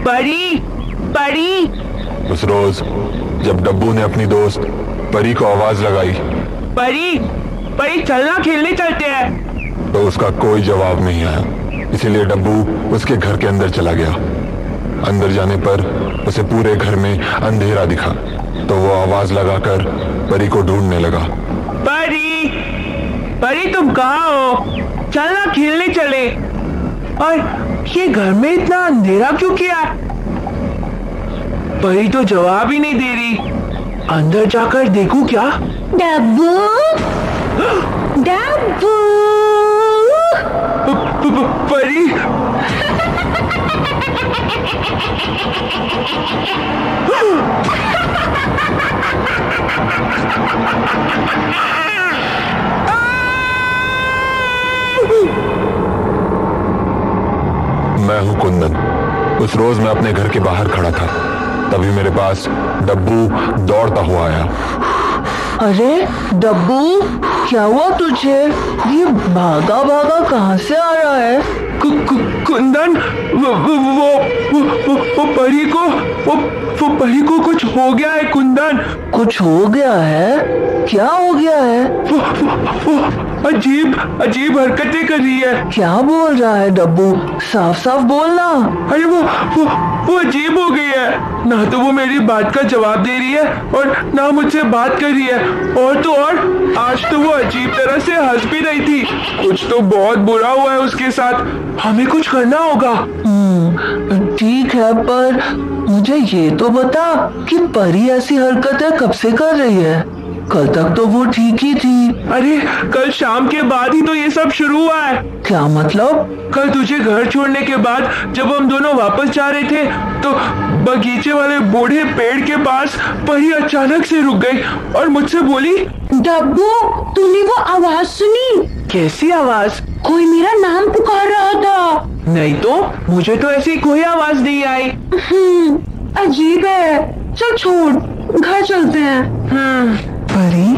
परी, परी। उस रोज जब डब्बू ने अपनी दोस्त परी को आवाज लगाई, परी, परी चलना खेलने चलते हैं, तो उसका कोई जवाब नहीं आया। इसीलिए डब्बू उसके घर के अंदर चला गया। अंदर जाने पर उसे पूरे घर में अंधेरा दिखा, तो वो आवाज लगाकर परी को ढूंढने लगा। परी, परी तुम कहाँ हो? चलना खेलने चले। और ये घर में इतना अंधेरा क्यों किया? परी तो जवाब ही नहीं दे रही। अंदर जाकर देखूं क्या? डब्बू, डब्बू। परी, मैं हूं कुंदन। उस रोज मैं अपने घर के बाहर खड़ा था, तभी मेरे पास डब्बू दौड़ता हुआ आया। अरे डब्बू, क्या हुआ तुझे? ये भागा भागा कहाँ से आ रहा है? कुंदन, वो परी को, वो परी को कुछ हो गया है कुंदन। कुछ हो गया है? क्या हो गया है? वो अजीब अजीब हरकतें कर रही है। क्या बोल रहा है डब्बू? साफ साफ बोलना। अरे वो अजीब हो गई है। ना तो वो मेरी बात का जवाब दे रही है और ना मुझसे बात कर रही है। और तो और आज तो वो अजीब तरह से हंस भी रही थी। कुछ तो बहुत बुरा हुआ है उसके साथ। हमें कुछ करना होगा। ठीक है, पर मुझे ये तो बता कि परी ऐसी हरकतें कब से कर रही है? कल तक तो वो ठीक ही थी। अरे कल शाम के बाद ही तो ये सब शुरू हुआ है। क्या मतलब? कल तुझे घर छोड़ने के बाद जब हम दोनों वापस जा रहे थे तो बगीचे वाले बूढ़े पेड़ के पास परी अचानक से रुक गई और मुझसे बोली, डब्बू, तूने वो आवाज सुनी? कैसी आवाज? कोई मेरा नाम पुकार रहा था। नहीं तो, मुझे तो ऐसी कोई आवाज नहीं आई। अजीब है। चल छोड़, घर चलते हैं। परी,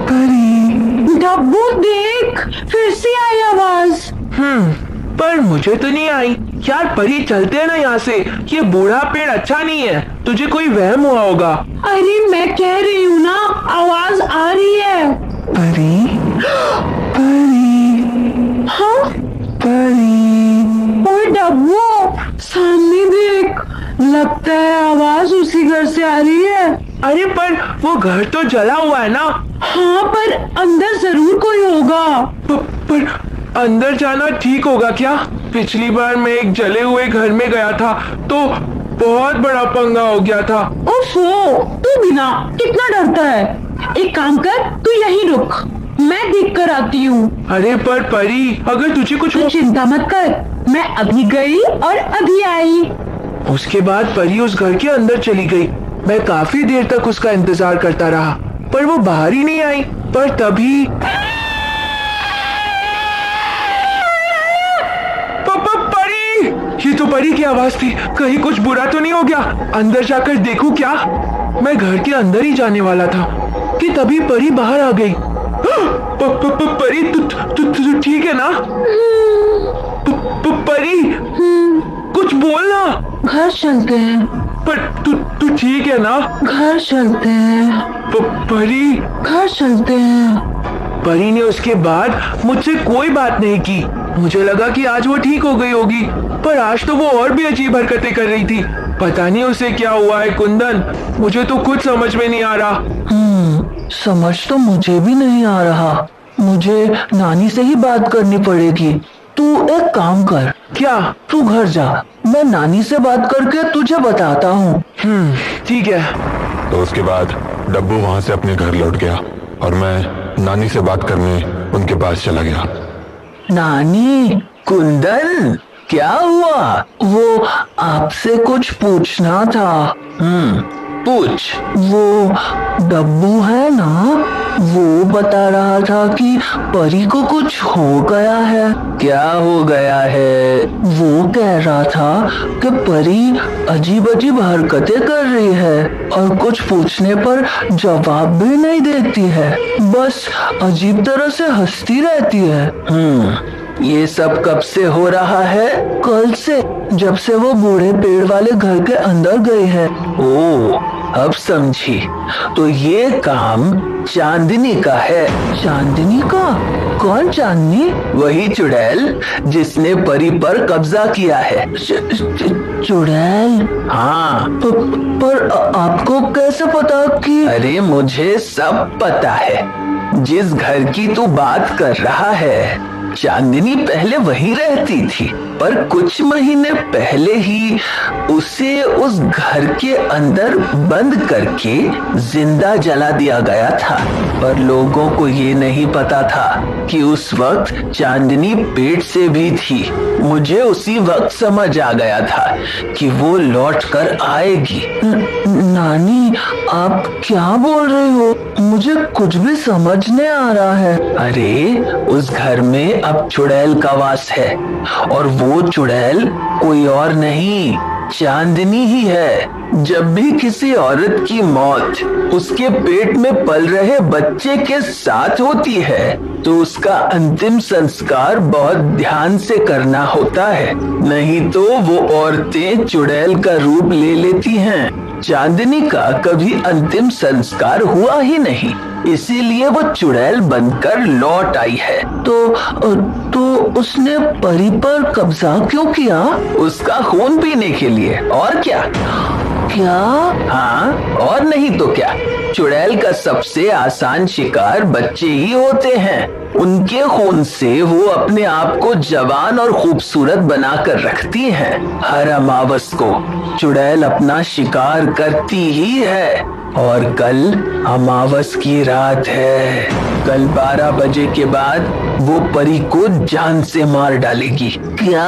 परी। डब्बू देख, फिर से आई आवाज। पर मुझे तो नहीं आई। यार परी, चलते हैं ना यहाँ से। ये बूढ़ा पेड़ अच्छा नहीं है। तुझे कोई वहम हुआ होगा। अरे मैं कह रही हूँ ना, आवाज आ रही है। परी, परी, हाँ परी। ओए डब्बू, सामने देख, लगता है आवाज उसी घर से आ रही है। अरे पर वो घर तो जला हुआ है ना। हाँ, पर अंदर जरूर कोई होगा। पर अंदर जाना ठीक होगा क्या? पिछली बार मैं एक जले हुए घर में गया था तो बहुत बड़ा पंगा हो गया था। ओफो, तू भी ना कितना डरता है। एक काम कर, तू यहीं रुक, मैं देख कर आती हूँ। अरे पर परी, अगर तुझे कुछ तू चिंता मत कर, मैं अभी गई और अभी आई। उसके बाद परी उस घर के अंदर चली गई। मैं काफी देर तक उसका इंतजार करता रहा, पर वो बाहर ही नहीं आई। पर तभी परी, ये तो परी की आवाज थी। कहीं कुछ बुरा तो नहीं हो गया? अंदर जाकर देखूं क्या? मैं घर के अंदर ही जाने वाला था कि तभी परी बाहर आ गई। परी, तू ठीक है ना? परी, कुछ बोलना। घर चलते हैं। पर तू ठीक है ना? घर चलते हैं। परी, घर चलते हैं। परी ने उसके बाद मुझसे कोई बात नहीं की। मुझे लगा कि आज वो ठीक हो गई होगी, पर आज तो वो और भी अजीब हरकतें कर रही थी। पता नहीं उसे क्या हुआ है कुंदन। मुझे तो कुछ समझ में नहीं आ रहा। समझ तो मुझे भी नहीं आ रहा। मुझे नानी से ही बात करनी पड़ेगी। तू एक काम कर। क्या? तू घर जा, मैं नानी से बात करके तुझे बताता हूँ। ठीक है। तो उसके बाद डब्बू वहां से अपने घर लौट गया और मैं नानी से बात करने उनके पास चला गया। नानी, कुंदन, क्या हुआ? वो आपसे कुछ पूछना था। पूछ। वो डब्बू है ना, वो बता रहा था कि परी को कुछ हो गया है। क्या हो गया है? वो कह रहा था कि परी अजीब अजीब हरकतें कर रही है और कुछ पूछने पर जवाब भी नहीं देती है, बस अजीब तरह से हंसती रहती है। ये सब कब से हो रहा है? कल से, जब से वो बूढ़े पेड़ वाले घर के अंदर गए हैं। ओह, अब समझी। तो ये काम चांदनी का है। चांदनी का? कौन चांदनी? वही चुड़ैल जिसने परी पर कब्जा किया है। चुड़ैल? हाँ। पर आपको कैसे पता कि? अरे मुझे सब पता है। जिस घर की तू बात कर रहा है, चांदनी पहले वहीं रहती थी, पर कुछ महीने पहले ही उसे उस घर के अंदर बंद करके जिंदा जला दिया गया था। पर लोगों को ये नहीं पता था कि उस वक्त चांदनी पेट से भी थी। मुझे उसी वक्त समझ आ गया था कि वो लौट कर आएगी। नानी, आप क्या बोल रहे हो? मुझे कुछ भी समझ नहीं आ रहा है। अरे उस घर में अब चुड़ैल का वास है, और वो चुड़ैल कोई और नहीं, चांदनी ही है। जब भी किसी औरत की मौत उसके पेट में पल रहे बच्चे के साथ होती है, तो उसका अंतिम संस्कार बहुत ध्यान से करना होता है, नहीं तो वो औरतें चुड़ैल का रूप ले लेती हैं। चांदनी का कभी अंतिम संस्कार हुआ ही नहीं, इसीलिए वो चुड़ैल बनकर लौट आई है। तो उसने परी पर कब्जा क्यों किया? उसका खून पीने के लिए, और क्या? क्या? हाँ, और नहीं तो क्या। चुड़ैल का सबसे आसान शिकार बच्चे ही होते हैं। उनके खून से वो अपने आप को जवान और खूबसूरत बनाकर रखती हैं। हर अमावस को चुड़ैल अपना शिकार करती ही है, और कल अमावस की रात है। कल 12 बजे के बाद वो परी को जान से मार डालेगी। क्या?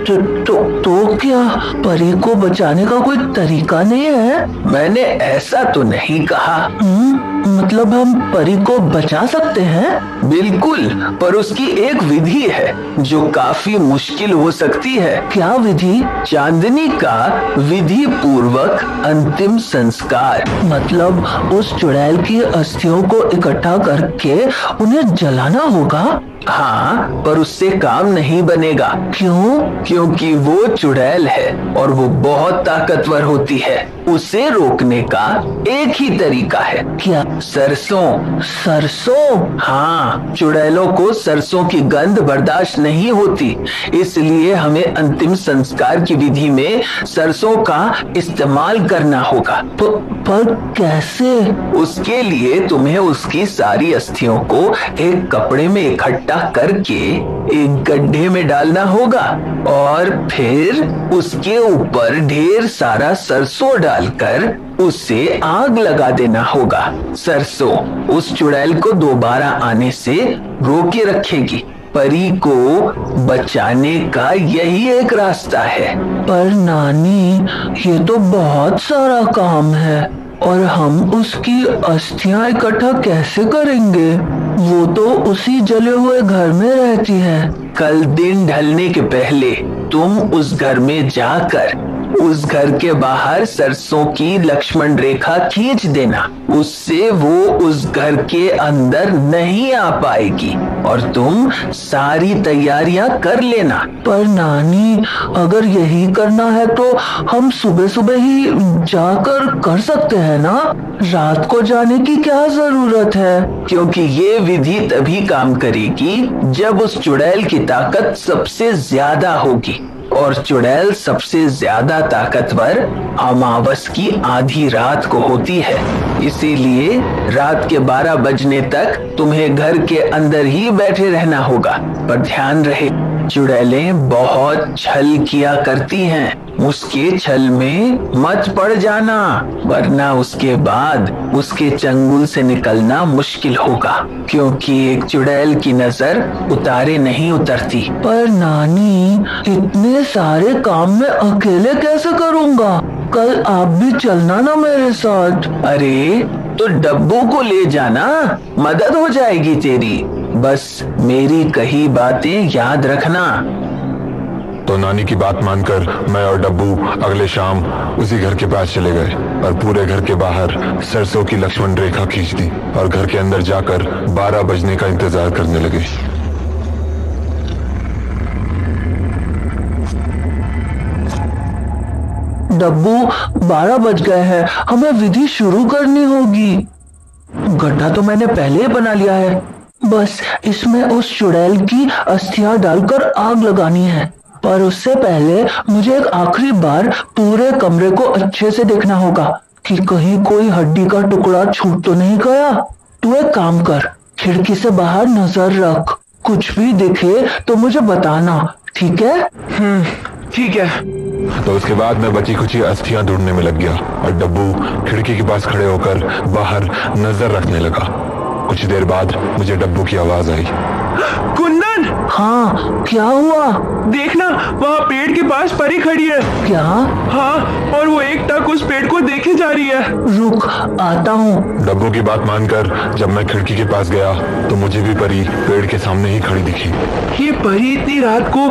तो क्या परी को बचाने का कोई तरीका नहीं है? मैंने ऐसा तो नहीं कहा। मतलब हम परी को बचा सकते हैं? बिल्कुल, पर उसकी एक विधि है जो काफी मुश्किल हो सकती है। क्या विधि? चांदनी का विधि पूर्वक अंतिम संस्कार। मतलब उस चुड़ैल की अस्थियों को इकट्ठा करके उन्हें जलाना होगा? हाँ, पर उससे काम नहीं बनेगा। क्यों? क्योंकि वो चुड़ैल है और वो बहुत ताकतवर होती है। उसे रोकने का एक ही तरीका है। क्या? सरसों। सरसों? हाँ, चुड़ैलों को सरसों की गंध बर्दाश्त नहीं होती, इसलिए हमें अंतिम संस्कार की विधि में सरसों का इस्तेमाल करना होगा। पर कैसे? उसके लिए तुम्हें उसकी सारी अस्थियों को एक कपड़े में इकट्ठा करके एक गड्ढे में डालना होगा, और फिर उसके ऊपर ढेर सारा सरसों डालकर उसे आग लगा देना होगा। सरसों उस चुड़ैल को दोबारा आने से रोके रखेगी। परी को बचाने का यही एक रास्ता है। पर नानी, ये तो बहुत सारा काम है, और हम उसकी अस्थियां इकट्ठा कैसे करेंगे? वो तो उसी जले हुए घर में रहती है। कल दिन ढलने के पहले तुम उस घर में जाकर उस घर के बाहर सरसों की लक्ष्मण रेखा खींच देना। उससे वो उस घर के अंदर नहीं आ पाएगी, और तुम सारी तैयारियां कर लेना। पर नानी, अगर यही करना है तो हम सुबह सुबह ही जाकर कर सकते हैं ना? रात को जाने की क्या जरूरत है? क्योंकि ये विधि तभी काम करेगी जब उस चुड़ैल की ताकत सबसे ज्यादा होगी, और चुड़ैल सबसे ज्यादा ताकतवर अमावस की आधी रात को होती है। इसीलिए रात के 12 बजने तक तुम्हें घर के अंदर ही बैठे रहना होगा। पर ध्यान रहे, चुड़ैलें बहुत छल किया करती हैं, उसके छल में मत पड़ जाना, वरना उसके बाद उसके चंगुल से निकलना मुश्किल होगा, क्योंकि एक चुड़ैल की नजर उतारे नहीं उतरती। पर नानी, इतने सारे काम मैं अकेले कैसे करूँगा? कल आप भी चलना ना मेरे साथ। अरे तो डब्बू को ले जाना, मदद हो जाएगी तेरी। बस मेरी कही बातें याद रखना। तो नानी की बात मानकर मैं और डब्बू अगले शाम उसी घर के पास चले गए और पूरे घर के बाहर सरसों की लक्ष्मण रेखा खींच दी और घर के अंदर जाकर 12 बजने का इंतजार करने लगे। डब्बू 12 बज गए हैं, हमें विधि शुरू करनी होगी। गड्ढा तो मैंने पहले ही बना लिया है, बस इसमें उस चुड़ैल की अस्थियां डालकर आग लगानी है। पर उससे पहले मुझे एक आखिरी बार पूरे कमरे को अच्छे से देखना होगा कि कहीं कोई हड्डी का टुकड़ा छूट तो नहीं गया। तू एक काम कर, खिड़की से बाहर नजर रख, कुछ भी दिखे तो मुझे बताना, ठीक है? ठीक है। तो उसके बाद मैं बची खुची अस्थियां ढूंढने में लग गया और डब्बू खिड़की के पास खड़े होकर बाहर नजर रखने लगा। कुछ देर बाद मुझे डब्बू की आवाज आई। कुंदन, हाँ, क्या हुआ? देखना वहाँ पेड़ के पास परी खड़ी है। क्या? हाँ, और वो एक टक उस पेड़ को देखे जा रही है। रुक, आता हूँ। डब्बू की बात मानकर जब मैं खिड़की के पास गया तो मुझे भी परी पेड़ के सामने ही खड़ी दिखी। ये परी इतनी रात को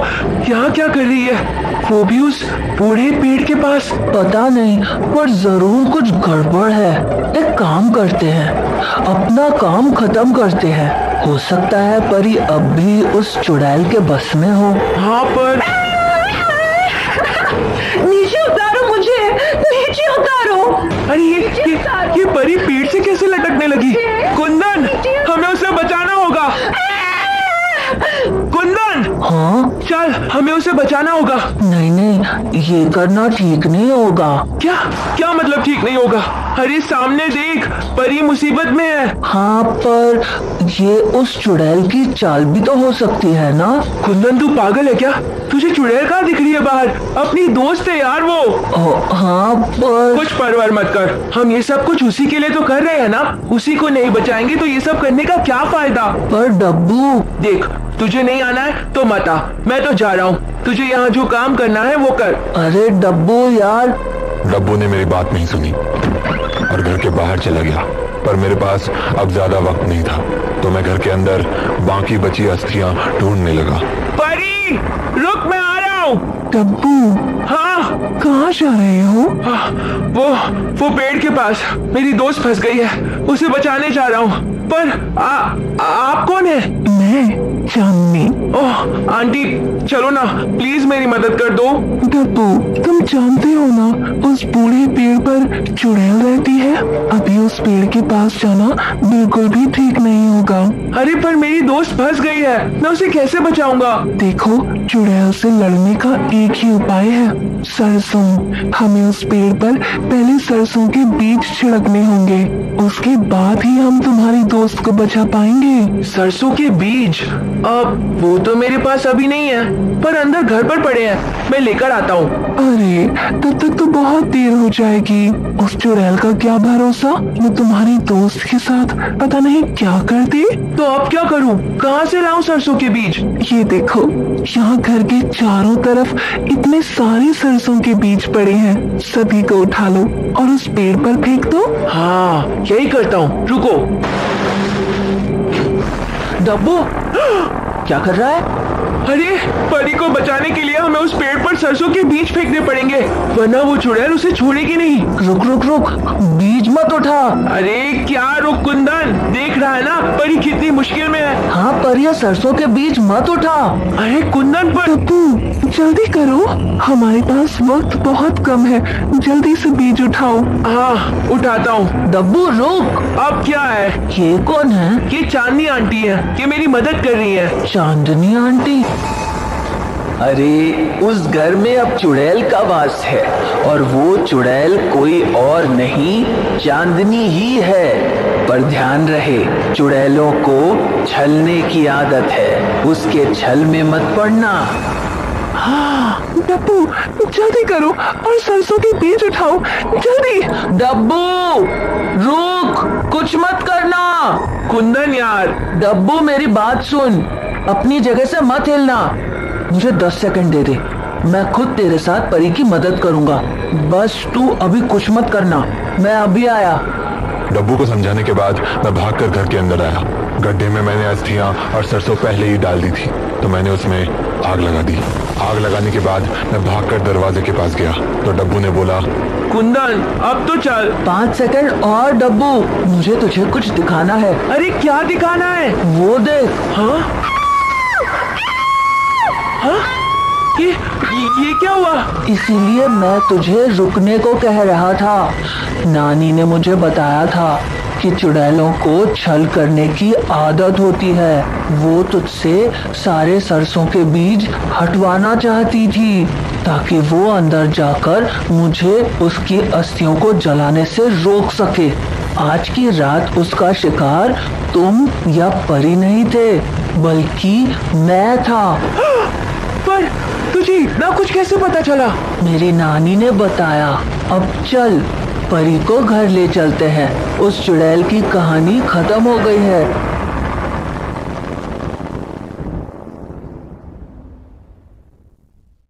यहाँ क्या कर रही है, वो भी उस बूढ़े पेड़ के पास? पता नहीं, पर जरूर कुछ गड़बड़ है। एक काम करते हैं, अपना काम खत्म करते हैं। हो सकता है परी अब भी उस चुड़ैल के बस में हो। हाँ, पर नीचे उतारो मुझे, नीचे उतारो। अरे ये परी पेड़ से कैसे लटकने लगी? कुंदन, हमें उसे बचाना होगा। कुंदन, हाँ? चल, हमें उसे बचाना होगा। नहीं नहीं, ये करना ठीक नहीं होगा। क्या क्या मतलब ठीक नहीं होगा? अरे सामने देख, परी मुसीबत में है। हाँ, पर ये उस चुड़ैल की चाल भी तो हो सकती है ना? कुंदन, तू पागल है क्या? तुझे चुड़ैल कहाँ दिख रही है बाहर? अपनी दोस्त है यार वो। हाँ, पर कुछ परवाह मत कर, हम ये सब कुछ उसी के लिए तो कर रहे हैं ना। उसी को नहीं बचाएंगे तो ये सब करने का क्या फायदा? पर डब्बू, देख, तुझे नहीं आना है तो मत आ, मैं तो जा रहा हूँ। तुझे यहाँ जो काम करना है वो कर। अरे डब्बू यार। डब्बू ने मेरी बात नहीं सुनी और घर के बाहर चला गया। पर मेरे पास अब ज्यादा वक्त नहीं था, तो मैं घर के अंदर बाकी बची अस्थियां ढूंढने लगा। परी, रुक, मैं आ रहा हूँ। डब्बू, हाँ, कहाँ जा रहे हो? वो पेड़ के पास मेरी दोस्त फंस गई है, उसे बचाने जा रहा हूँ। पर आप कौन है? मैं चांदनी। ओह आंटी, चलो ना, प्लीज मेरी मदद कर दो। डब्बू, तुम जानते हो ना उस बूढ़े पेड़ पर चुड़ैल रहती है। अभी उस पेड़ के पास जाना बिल्कुल भी ठीक नहीं होगा। अरे पर मेरी दोस्त फंस गई है, मैं उसे कैसे बचाऊंगा? देखो, चुड़ैल से लड़ने का एक ही उपाय है, सरसों। हमें उस पेड़ पर पहले सरसों के बीज छिड़कने होंगे, उसके बाद ही हम तुम्हारी दोस्त को बचा पाएंगे। सरसों के बीज? अब वो तो मेरे पास अभी नहीं है, पर अंदर घर पर पड़े हैं, मैं लेकर आता हूँ। अरे तब तक तो बहुत देर हो जाएगी। उस चुड़ैल का क्या भरोसा, वो तुम्हारी दोस्त के साथ पता नहीं क्या कर दे। तो अब क्या करूँ? कहाँ से लाऊं सरसों के बीज? ये देखो, यहाँ घर के चारों तरफ इतने सारे सरसों के बीज पड़े हैं, सभी को उठा लो और उस पेड़ पर फेंक दो। हाँ, यही करता हूँ, रुको। डब्बू, क्या कर रहा है? अरे परी को बचाने के लिए हमें उस पेड़ पर सरसों के बीज फेंकने पड़ेंगे, वरना वो चुड़ैल उसे छोड़ेगी नहीं। रुक रुक रुक, बीज मत उठा। अरे क्या रुक कुंदन, देख रहा है ना परी कितनी मुश्किल में है। हाँ, पर ये सरसों के बीज मत उठा। अरे कुंदन, पर डब्बू, जल्दी करो, हमारे पास वक्त बहुत कम है, जल्दी से बीज उठाओ। हाँ, उठाता हूँ। डब्बू रुक। अब क्या है? ये कौन है? ये चांदनी आंटी है, ये मेरी मदद कर रही है। चांदनी आंटी? अरे उस घर में अब चुड़ैल का वास है, और वो चुड़ैल कोई और नहीं, चांदनी ही है। पर ध्यान रहे, चुड़ैलों को छलने की आदत है, उसके छल में मत पड़ना। हाँ, डब्बू जल्दी करो और सरसों के बीज उठाओ, जल्दी। डब्बू रुक, कुछ मत करना। कुंदन यार। डब्बू मेरी बात सुन, अपनी जगह से मत हिलना। मुझे 10 सेकंड दे दे, मैं खुद तेरे साथ परी की मदद करूंगा। बस तू अभी कुछ मत करना, मैं अभी आया। डब्बू को समझाने के बाद मैं भागकर घर के अंदर आया। गड्ढे में मैंने अस्थियां और सरसों पहले ही डाल दी थी, तो मैंने उसमें आग लगा दी। आग लगाने के बाद मैं भागकर दरवाजे के पास गया तो डब्बू ने बोला, कुंदन अब तो चल। 5 सेकंड और डब्बू, मुझे तुझे कुछ दिखाना है। अरे क्या दिखाना है? वो देख। हाँ हाँ, ये क्या हुआ? इसीलिए मैं तुझे रुकने को कह रहा था। नानी ने मुझे बताया था कि चुड़ैलों को छल करने की आदत होती है। वो तुझसे सारे सरसों के बीज हटवाना चाहती थी ताकि वो अंदर जाकर मुझे उसकी अस्थियों को जलाने से रोक सके। आज की रात उसका शिकार तुम या परी नहीं थे, बल्कि मैं था। पर तुझे इतना कुछ कैसे पता चला? मेरी नानी ने बताया। अब चल, परी को घर ले चलते हैं। उस चुड़ैल की कहानी खत्म हो गई है।